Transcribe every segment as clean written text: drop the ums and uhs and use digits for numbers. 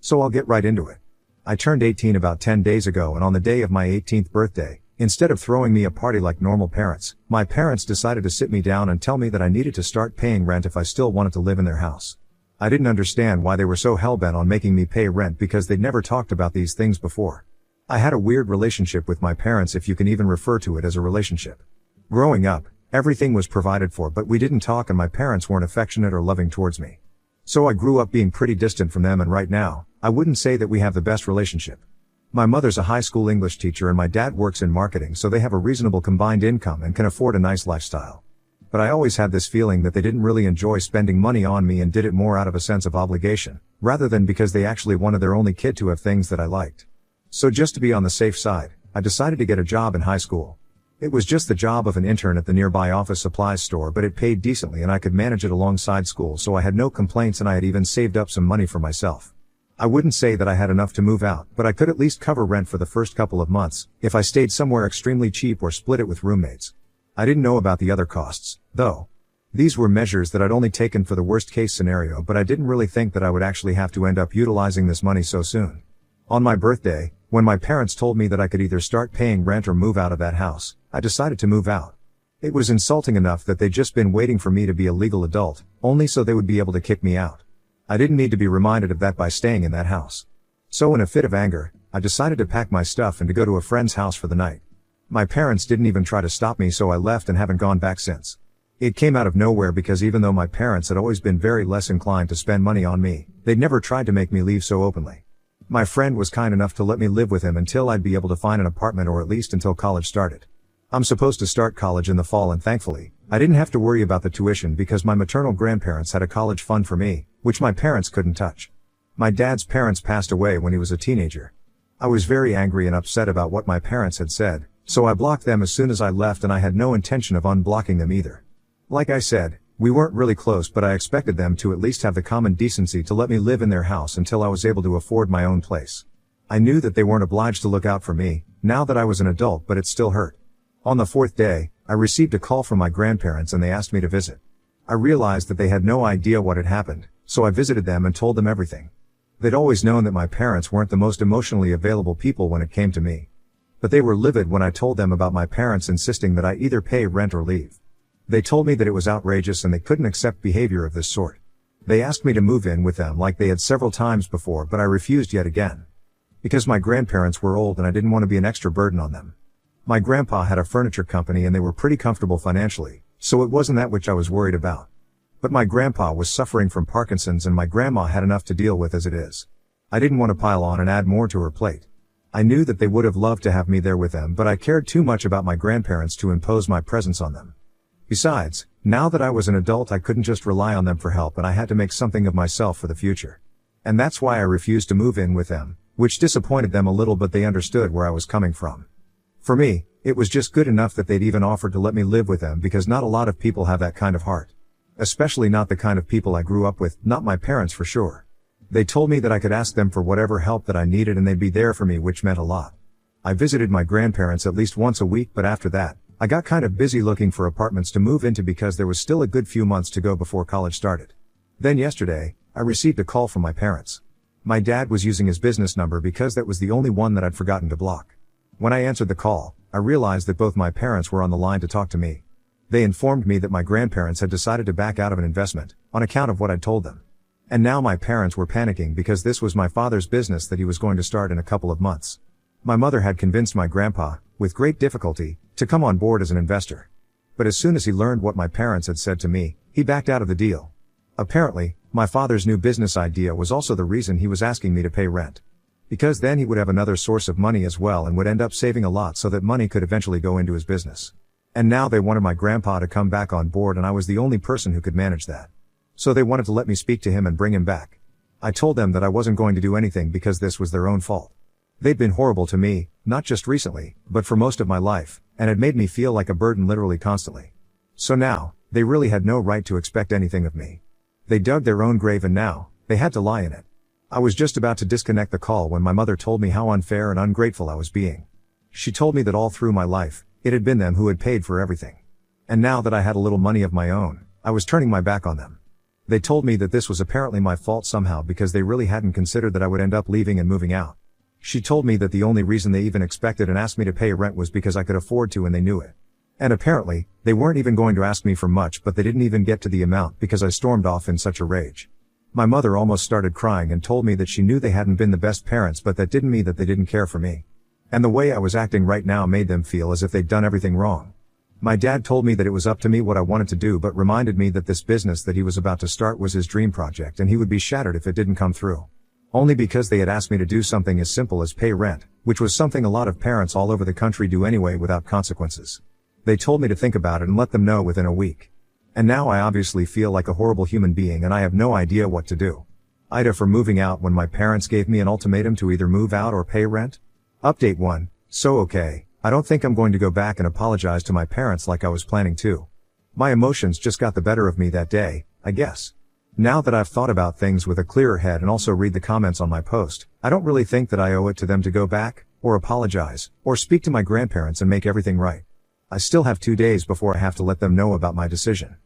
So I'll get right into it. I turned 18 about 10 days ago, and on the day of my 18th birthday, instead of throwing me a party like normal parents, my parents decided to sit me down and tell me that I needed to start paying rent if I still wanted to live in their house. I didn't understand why they were so hellbent on making me pay rent because they'd never talked about these things before. I had a weird relationship with my parents, if you can even refer to it as a relationship. Growing up, everything was provided for, but we didn't talk, and my parents weren't affectionate or loving towards me. So I grew up being pretty distant from them, and right now, I wouldn't say that we have the best relationship. My mother's a high school English teacher and my dad works in marketing, so they have a reasonable combined income and can afford a nice lifestyle. But I always had this feeling that they didn't really enjoy spending money on me and did it more out of a sense of obligation, rather than because they actually wanted their only kid to have things that I liked. So just to be on the safe side, I decided to get a job in high school. It was just the job of an intern at the nearby office supplies store, but it paid decently and I could manage it alongside school, so I had no complaints, and I had even saved up some money for myself. I wouldn't say that I had enough to move out, but I could at least cover rent for the first couple of months, if I stayed somewhere extremely cheap or split it with roommates. I didn't know about the other costs, though. These were measures that I'd only taken for the worst case scenario, but I didn't really think that I would actually have to end up utilizing this money so soon. On my birthday, when my parents told me that I could either start paying rent or move out of that house, I decided to move out. It was insulting enough that they'd just been waiting for me to be a legal adult, only so they would be able to kick me out. I didn't need to be reminded of that by staying in that house. So in a fit of anger, I decided to pack my stuff and to go to a friend's house for the night. My parents didn't even try to stop me, so I left and haven't gone back since. It came out of nowhere because even though my parents had always been very less inclined to spend money on me, they'd never tried to make me leave so openly. My friend was kind enough to let me live with him until I'd be able to find an apartment, or at least until college started. I'm supposed to start college in the fall, and thankfully, I didn't have to worry about the tuition because my maternal grandparents had a college fund for me, which my parents couldn't touch. My dad's parents passed away when he was a teenager. I was very angry and upset about what my parents had said, so I blocked them as soon as I left, and I had no intention of unblocking them either. Like I said, we weren't really close, but I expected them to at least have the common decency to let me live in their house until I was able to afford my own place. I knew that they weren't obliged to look out for me, now that I was an adult, but it still hurt. On the fourth day, I received a call from my grandparents and they asked me to visit. I realized that they had no idea what had happened, so I visited them and told them everything. They'd always known that my parents weren't the most emotionally available people when it came to me. But they were livid when I told them about my parents insisting that I either pay rent or leave. They told me that it was outrageous and they couldn't accept behavior of this sort. They asked me to move in with them like they had several times before, but I refused yet again. Because my grandparents were old and I didn't want to be an extra burden on them. My grandpa had a furniture company and they were pretty comfortable financially, so it wasn't that which I was worried about. But my grandpa was suffering from Parkinson's and my grandma had enough to deal with as it is. I didn't want to pile on and add more to her plate. I knew that they would have loved to have me there with them, but I cared too much about my grandparents to impose my presence on them. Besides, now that I was an adult, I couldn't just rely on them for help, and I had to make something of myself for the future. And that's why I refused to move in with them, which disappointed them a little, but they understood where I was coming from. For me, it was just good enough that they'd even offered to let me live with them, because not a lot of people have that kind of heart. Especially not the kind of people I grew up with, not my parents for sure. They told me that I could ask them for whatever help that I needed and they'd be there for me, which meant a lot. I visited my grandparents at least once a week, but after that, I got kind of busy looking for apartments to move into because there was still a good few months to go before college started. Then yesterday, I received a call from my parents. My dad was using his business number because that was the only one that I'd forgotten to block. When I answered the call, I realized that both my parents were on the line to talk to me. They informed me that my grandparents had decided to back out of an investment, on account of what I'd told them. And now my parents were panicking because this was my father's business that he was going to start in a couple of months. My mother had convinced my grandpa, with great difficulty, to come on board as an investor. But as soon as he learned what my parents had said to me, he backed out of the deal. Apparently, my father's new business idea was also the reason he was asking me to pay rent. Because then he would have another source of money as well and would end up saving a lot so that money could eventually go into his business. And now they wanted my grandpa to come back on board and I was the only person who could manage that. So they wanted to let me speak to him and bring him back. I told them that I wasn't going to do anything because this was their own fault. They'd been horrible to me, not just recently, but for most of my life, and had made me feel like a burden literally constantly. So now, they really had no right to expect anything of me. They dug their own grave and now, they had to lie in it. I was just about to disconnect the call when my mother told me how unfair and ungrateful I was being. She told me that all through my life, it had been them who had paid for everything. And now that I had a little money of my own, I was turning my back on them. They told me that this was apparently my fault somehow because they really hadn't considered that I would end up leaving and moving out. She told me that the only reason they even expected and asked me to pay rent was because I could afford to and they knew it. And apparently, they weren't even going to ask me for much, but they didn't even get to the amount because I stormed off in such a rage. My mother almost started crying and told me that she knew they hadn't been the best parents, but that didn't mean that they didn't care for me. And the way I was acting right now made them feel as if they'd done everything wrong. My dad told me that it was up to me what I wanted to do, but reminded me that this business that he was about to start was his dream project and he would be shattered if it didn't come through. Only because they had asked me to do something as simple as pay rent, which was something a lot of parents all over the country do anyway without consequences. They told me to think about it and let them know within a week. And now I obviously feel like a horrible human being and I have no idea what to do. Ida for moving out when my parents gave me an ultimatum to either move out or pay rent? Update 1. So okay, I don't think I'm going to go back and apologize to my parents like I was planning to. My emotions just got the better of me that day, I guess. Now that I've thought about things with a clearer head and also read the comments on my post, I don't really think that I owe it to them to go back, or apologize, or speak to my grandparents and make everything right. I still have 2 days before I have to let them know about my decision.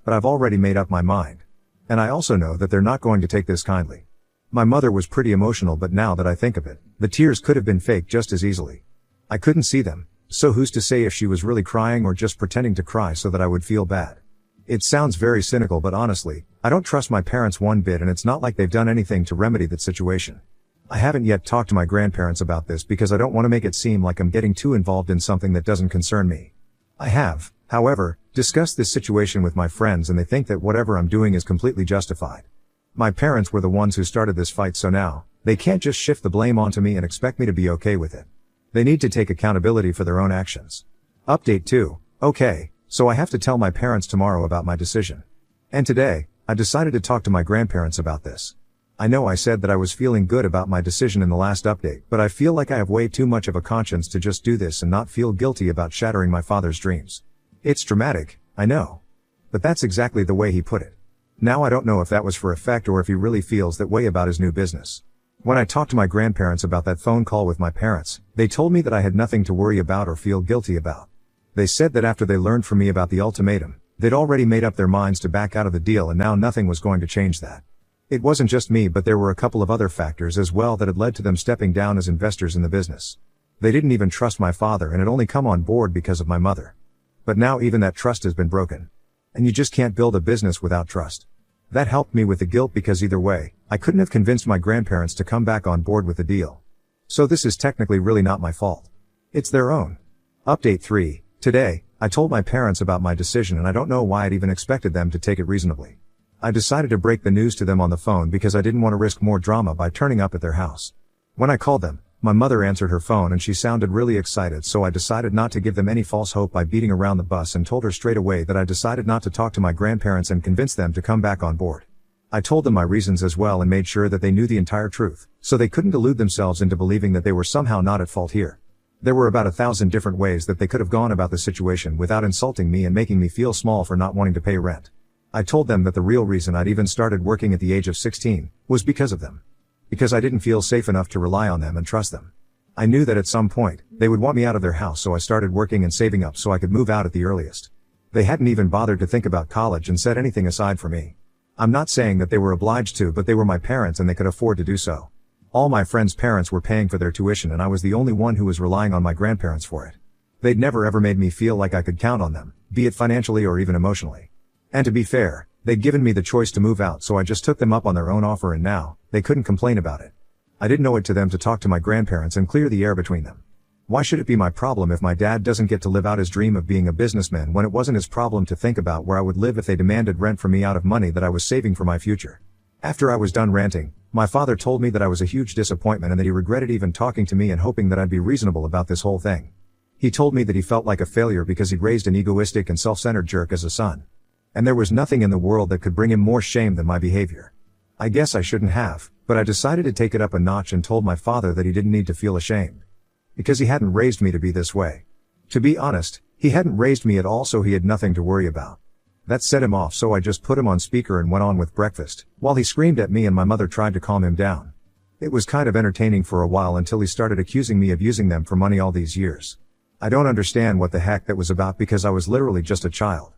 But I've already made up my mind. And I also know that they're not going to take this kindly. My mother was pretty emotional, but now that I think of it, the tears could have been fake just as easily. I couldn't see them, so who's to say if she was really crying or just pretending to cry so that I would feel bad. It sounds very cynical, but honestly, I don't trust my parents one bit, and it's not like they've done anything to remedy that situation. I haven't yet talked to my grandparents about this because I don't want to make it seem like I'm getting too involved in something that doesn't concern me. I have, however, discussed this situation with my friends and they think that whatever I'm doing is completely justified. My parents were the ones who started this fight, so now, they can't just shift the blame onto me and expect me to be okay with it. They need to take accountability for their own actions. Update 2. Okay, so I have to tell my parents tomorrow about my decision. And today, I decided to talk to my grandparents about this. I know I said that I was feeling good about my decision in the last update, but I feel like I have way too much of a conscience to just do this and not feel guilty about shattering my father's dreams. It's dramatic, I know. But that's exactly the way he put it. Now I don't know if that was for effect or if he really feels that way about his new business. When I talked to my grandparents about that phone call with my parents, they told me that I had nothing to worry about or feel guilty about. They said that after they learned from me about the ultimatum, they'd already made up their minds to back out of the deal and now nothing was going to change that. It wasn't just me, but there were a couple of other factors as well that had led to them stepping down as investors in the business. They didn't even trust my father and had only come on board because of my mother. But now even that trust has been broken. And you just can't build a business without trust. That helped me with the guilt because either way, I couldn't have convinced my grandparents to come back on board with the deal. So this is technically really not my fault. It's their own. Update 3. Today, I told my parents about my decision and I don't know why I'd even expected them to take it reasonably. I decided to break the news to them on the phone because I didn't want to risk more drama by turning up at their house. When I called them, my mother answered her phone and she sounded really excited, so I decided not to give them any false hope by beating around the bush and told her straight away that I decided not to talk to my grandparents and convince them to come back on board. I told them my reasons as well and made sure that they knew the entire truth, so they couldn't delude themselves into believing that they were somehow not at fault here. There were about 1,000 different ways that they could have gone about the situation without insulting me and making me feel small for not wanting to pay rent. I told them that the real reason I'd even started working at the age of 16 was because of them. Because I didn't feel safe enough to rely on them and trust them. I knew that at some point, they would want me out of their house, so I started working and saving up so I could move out at the earliest. They hadn't even bothered to think about college and set anything aside for me. I'm not saying that they were obliged to, but they were my parents and they could afford to do so. All my friends' parents were paying for their tuition and I was the only one who was relying on my grandparents for it. They'd never ever made me feel like I could count on them, be it financially or even emotionally. And to be fair, they'd given me the choice to move out, so I just took them up on their own offer and now, they couldn't complain about it. I didn't owe it to them to talk to my grandparents and clear the air between them. Why should it be my problem if my dad doesn't get to live out his dream of being a businessman when it wasn't his problem to think about where I would live if they demanded rent from me out of money that I was saving for my future? After I was done ranting, my father told me that I was a huge disappointment and that he regretted even talking to me and hoping that I'd be reasonable about this whole thing. He told me that he felt like a failure because he'd raised an egoistic and self-centered jerk as a son. And there was nothing in the world that could bring him more shame than my behavior. I guess I shouldn't have, but I decided to take it up a notch and told my father that he didn't need to feel ashamed. Because he hadn't raised me to be this way. To be honest, he hadn't raised me at all, so he had nothing to worry about. That set him off, so I just put him on speaker and went on with breakfast, while he screamed at me and my mother tried to calm him down. It was kind of entertaining for a while until he started accusing me of using them for money all these years. I don't understand what the heck that was about because I was literally just a child.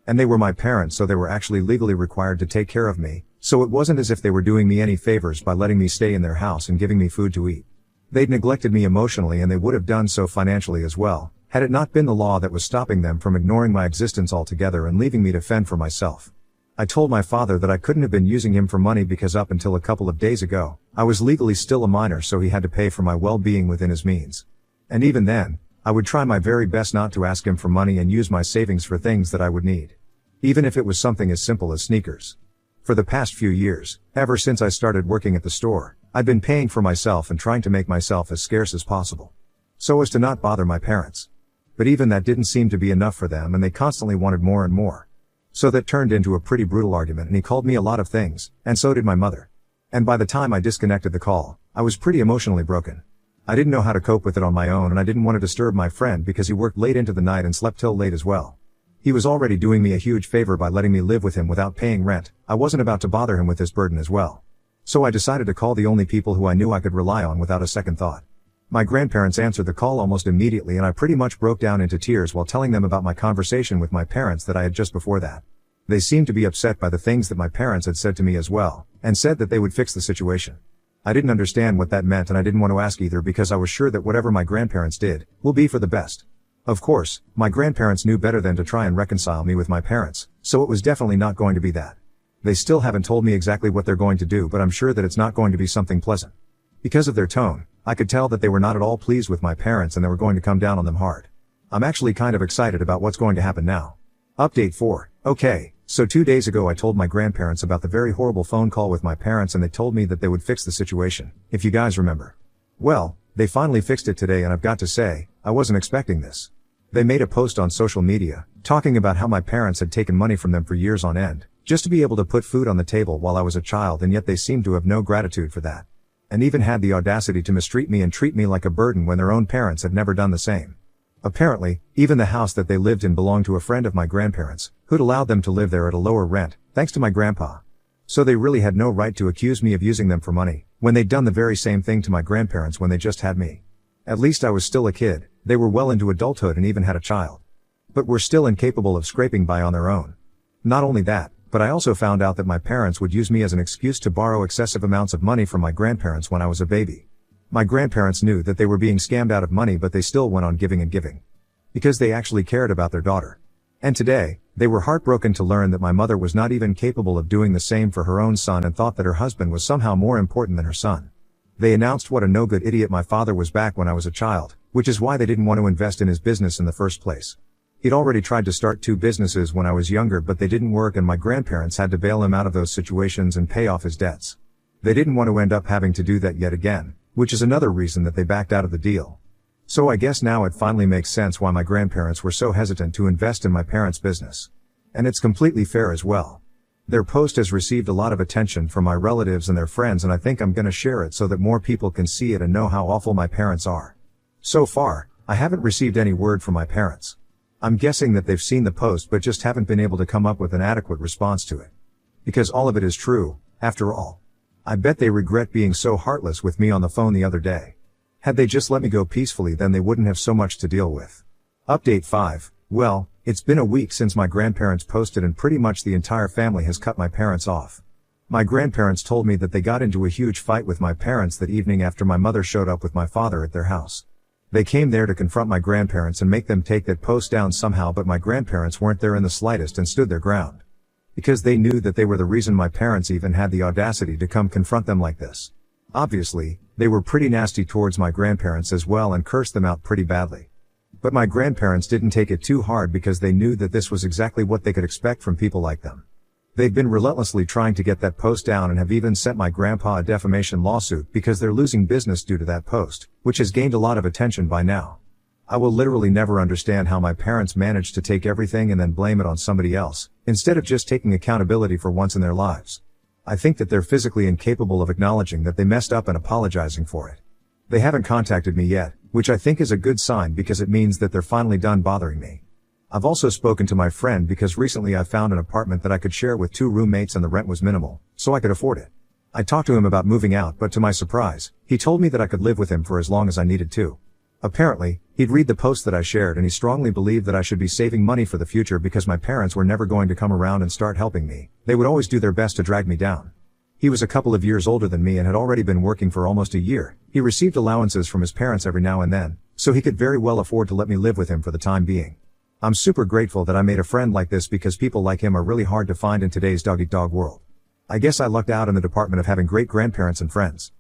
And they were my parents, so they were actually legally required to take care of me, so it wasn't as if they were doing me any favors by letting me stay in their house and giving me food to eat. They'd neglected me emotionally, and they would have done so financially as well, had it not been the law that was stopping them from ignoring my existence altogether and leaving me to fend for myself. I told my father that I couldn't have been using him for money because up until a couple of days ago, I was legally still a minor, so he had to pay for my well-being within his means. And even then, I would try my very best not to ask him for money and use my savings for things that I would need. Even if it was something as simple as sneakers. For the past few years, ever since I started working at the store, I'd been paying for myself and trying to make myself as scarce as possible, so as to not bother my parents. But even that didn't seem to be enough for them, and they constantly wanted more and more. So that turned into a pretty brutal argument, and he called me a lot of things, and so did my mother. And by the time I disconnected the call, I was pretty emotionally broken. I didn't know how to cope with it on my own, and I didn't want to disturb my friend because he worked late into the night and slept till late as well. He was already doing me a huge favor by letting me live with him without paying rent. I wasn't about to bother him with this burden as well. So I decided to call the only people who I knew I could rely on without a second thought. My grandparents answered the call almost immediately, and I pretty much broke down into tears while telling them about my conversation with my parents that I had just before that. They seemed to be upset by the things that my parents had said to me as well, and said that they would fix the situation. I didn't understand what that meant, and I didn't want to ask either because I was sure that whatever my grandparents did will be for the best. Of course, my grandparents knew better than to try and reconcile me with my parents, so it was definitely not going to be that. They still haven't told me exactly what they're going to do, but I'm sure that it's not going to be something pleasant. Because of their tone, I could tell that they were not at all pleased with my parents and they were going to come down on them hard. I'm actually kind of excited about what's going to happen now. Update 4. Okay. So 2 days ago I told my grandparents about the very horrible phone call with my parents, and they told me that they would fix the situation, if you guys remember. Well, they finally fixed it today, and I've got to say, I wasn't expecting this. They made a post on social media, talking about how my parents had taken money from them for years on end, just to be able to put food on the table while I was a child, and yet they seemed to have no gratitude for that. And even had the audacity to mistreat me and treat me like a burden when their own parents had never done the same. Apparently, even the house that they lived in belonged to a friend of my grandparents, who'd allowed them to live there at a lower rent, thanks to my grandpa. So they really had no right to accuse me of using them for money, when they'd done the very same thing to my grandparents when they just had me. At least I was still a kid, they were well into adulthood and even had a child. But were still incapable of scraping by on their own. Not only that, but I also found out that my parents would use me as an excuse to borrow excessive amounts of money from my grandparents when I was a baby. My grandparents knew that they were being scammed out of money, but they still went on giving and giving. Because they actually cared about their daughter. And today, they were heartbroken to learn that my mother was not even capable of doing the same for her own son and thought that her husband was somehow more important than her son. They announced what a no-good idiot my father was back when I was a child, which is why they didn't want to invest in his business in the first place. He'd already tried to start 2 businesses when I was younger, but they didn't work, and my grandparents had to bail him out of those situations and pay off his debts. They didn't want to end up having to do that yet again, which is another reason that they backed out of the deal. So I guess now it finally makes sense why my grandparents were so hesitant to invest in my parents' business. And it's completely fair as well. Their post has received a lot of attention from my relatives and their friends, and I think I'm gonna share it so that more people can see it and know how awful my parents are. So far, I haven't received any word from my parents. I'm guessing that they've seen the post but just haven't been able to come up with an adequate response to it. Because all of it is true, after all. I bet they regret being so heartless with me on the phone the other day. Had they just let me go peacefully, then they wouldn't have so much to deal with. Update 5. Well, it's been a week since my grandparents posted, and pretty much the entire family has cut my parents off. My grandparents told me that they got into a huge fight with my parents that evening after my mother showed up with my father at their house. They came there to confront my grandparents and make them take that post down somehow, but my grandparents weren't there in the slightest and stood their ground. Because they knew that they were the reason my parents even had the audacity to come confront them like this. Obviously, they were pretty nasty towards my grandparents as well and cursed them out pretty badly. But my grandparents didn't take it too hard because they knew that this was exactly what they could expect from people like them. They've been relentlessly trying to get that post down and have even sent my grandpa a defamation lawsuit because they're losing business due to that post, which has gained a lot of attention by now. I will literally never understand how my parents managed to take everything and then blame it on somebody else, instead of just taking accountability for once in their lives. I think that they're physically incapable of acknowledging that they messed up and apologizing for it. They haven't contacted me yet, which I think is a good sign because it means that they're finally done bothering me. I've also spoken to my friend because recently I found an apartment that I could share with 2 roommates and the rent was minimal, so I could afford it. I talked to him about moving out, but to my surprise, he told me that I could live with him for as long as I needed to. Apparently, he'd read the post that I shared and he strongly believed that I should be saving money for the future because my parents were never going to come around and start helping me. They would always do their best to drag me down. He was a couple of years older than me and had already been working for almost a year. He received allowances from his parents every now and then, so he could very well afford to let me live with him for the time being. I'm super grateful that I made a friend like this because people like him are really hard to find in today's dog-eat-dog world. I guess I lucked out in the department of having great grandparents and friends.